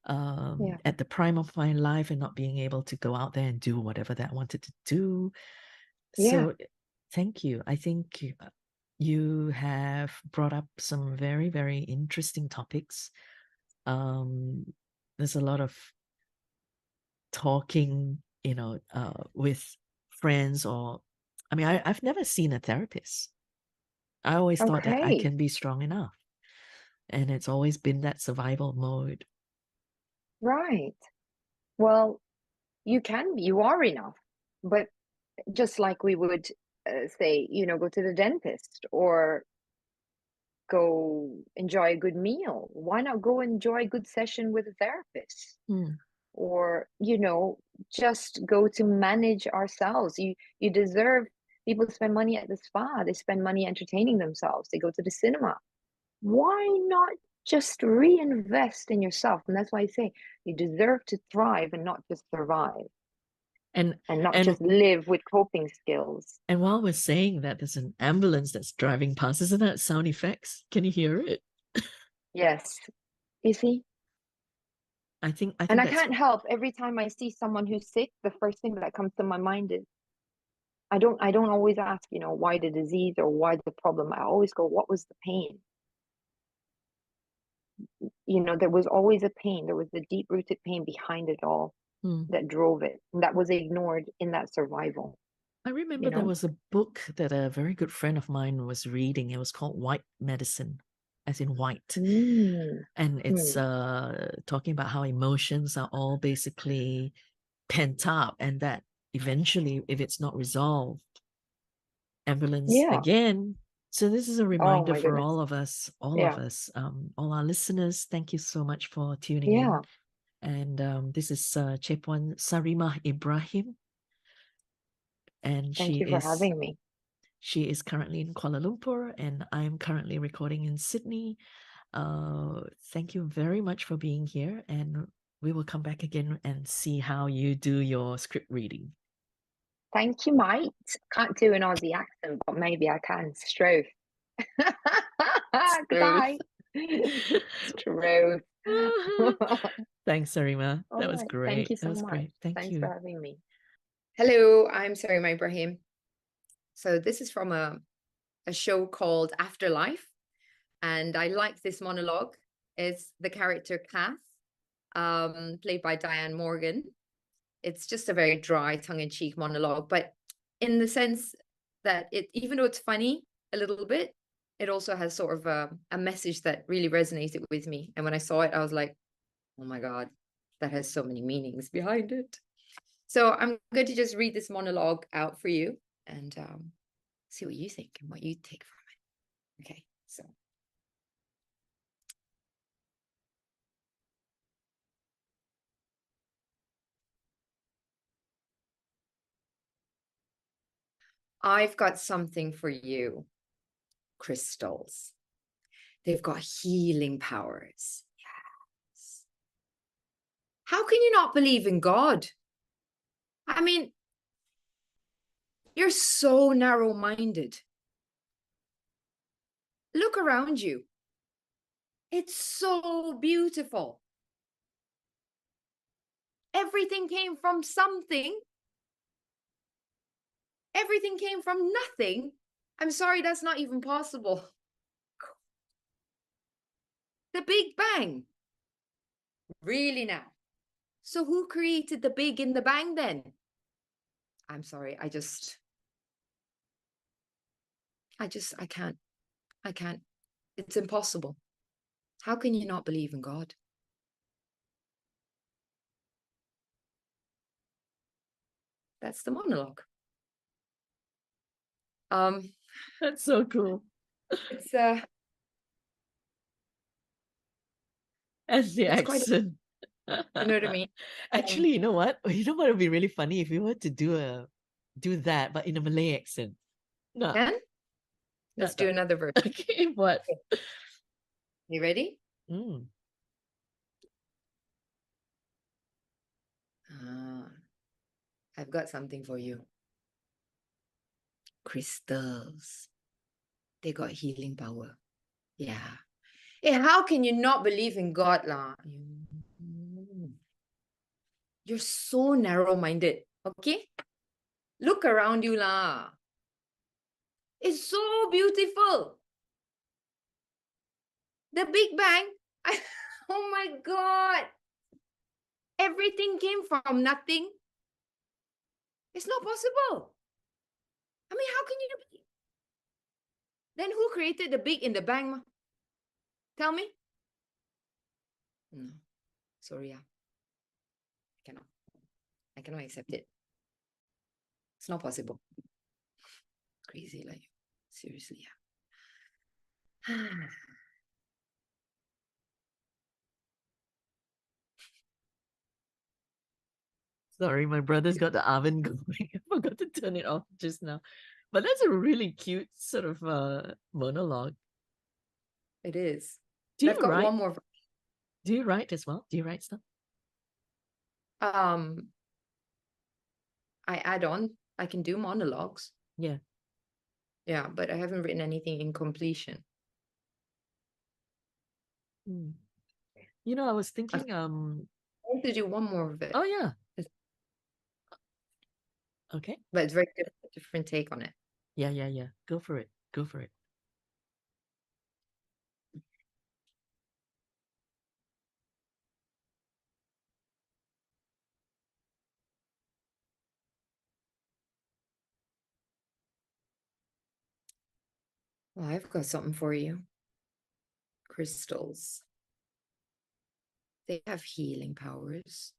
yeah, at the prime of my life, and not being able to go out there and do whatever that I wanted to do. yeah. So thank you. I think you have brought up some very, very interesting topics. There's a lot of talking, with friends, or I mean, I've never seen a therapist. I always thought that I Okay, can be strong enough, and it's always been that survival mode. right. Well, you are enough. But just like we would say, go to the dentist or go enjoy a good meal, why not go enjoy a good session with a therapist? Hmm. Or just go to manage ourselves. You deserve. People spend money at the spa, they spend money entertaining themselves, they go to the cinema. Why not just reinvest in yourself? And that's why I say you deserve to thrive and not just survive, And and not and just live with coping skills. and while we're saying that, there's an ambulance that's driving past. Isn't that sound effects? Can you hear it? Yes, you see. I And think I that's can't help, every time I see someone who's sick, the first thing that comes to my mind is, I don't always ask, why the disease or why the problem. I always go, what was the pain? There was always a pain. There was a deep-rooted pain behind it all hmm. that drove it. And that was ignored in that survival, I you remember there know? was a book that a very good friend of mine was reading. It was called White Medicine, as in white. Mm, And it's mm, talking about how emotions are all basically pent up, and that eventually, if it's not resolved, ambulance yeah. again. So this is a Oh reminder my for goodness. all of Yeah. us, all our listeners. Thank you so much for tuning in. Yeah. And this is Che Puan Sarimah Ibrahim, and Thank you for having me. she is currently in Kuala Lumpur, and I'm currently recording in Sydney. Thank you very much for being here, and we will come back again and see how you do your script reading. Thank you, mate. Can't do an Aussie accent, but maybe I can. Struth. Truth. Goodbye. It's true. Thanks, Sarimah. All That was right. Thank great. you That so was much. great. Thank Thanks for you. having me. Hello, I'm Sarimah Ibrahim. So this is from a show called Afterlife. And I like this monologue. It's the character Kath, played by Diane Morgan. It's just a very dry, tongue-in-cheek monologue, but in the sense that even though it's funny a little bit, it also has sort of a message that really resonated with me. And when I saw it, I was like, oh my God, that has so many meanings behind it. So I'm going to just read this monologue out for you and see what you think and what you take from it. Okay, so. I've got something for you. Crystals. They've got healing powers. Yes. How can you not believe in God? I mean, you're so narrow-minded. Look around you. It's so beautiful. Everything came from something. Everything came from nothing. I'm sorry, that's not even possible. The Big Bang. Really now? So who created the Big in the Bang then? I'm sorry, I can't. I can't. It's impossible. How can you not believe in God? That's the monologue. That's so cool. It's That's the it's quite, accent. you know what I mean? Actually, you know what? You know what would be really funny if we were to do that, but in a Malay accent. No, Can let's not do that. another version. Okay, what? Okay. You ready? Mm. I've got something for you. Crystals. They got healing power. Yeah. Hey, how can you not believe in God, lah? You're so narrow-minded. Okay? Look around you, lah. It's so beautiful. The Big Bang. Oh my God. Everything came from nothing. It's not possible. I mean, how can you? Then who created the Big in the Bang? Tell me. No. Sorry, yeah. I cannot accept it. It's not possible. Crazy, like, seriously, yeah. Sorry, my brother's got the oven going. I forgot to turn it off just now. But that's a really cute sort of monologue. It is. Do I've you got write? one more. Do you write as well? Do you write stuff? I add on. I can do monologues. Yeah. Yeah, but I haven't written anything in completion. Mm. You know, I was I thinking, want to do one more of it. oh yeah. Okay. But it's very different take on it. Yeah. Go for it. Go for it. Well, I've got something for you. Crystals. They have healing powers.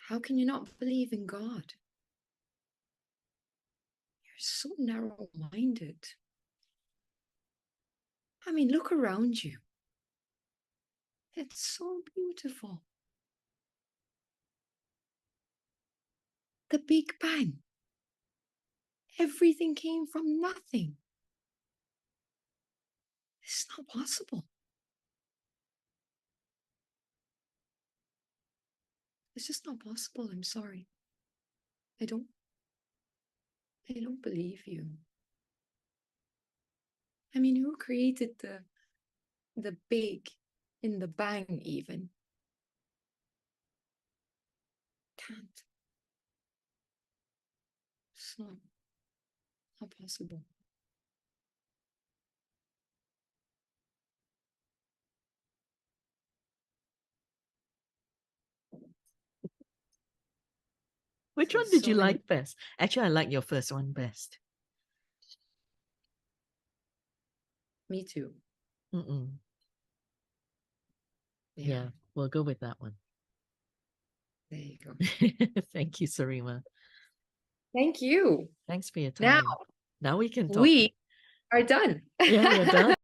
How can you not believe in God? You're so narrow-minded. I mean, look around you. It's so beautiful. The Big Bang. Everything came from nothing. It's not possible. It's just not possible. I'm sorry. I don't believe you. I mean, who created the big in the bang even? Can't. It's not possible. Which So one did so you many- like best? Actually, I like your first one best. Me too. Mm-mm. Yeah. Yeah, we'll go with that one. There you go. Thank you, Sarimah. Thank you. Thanks for your Now time. Now we can talk. we are done. Yeah, we're done.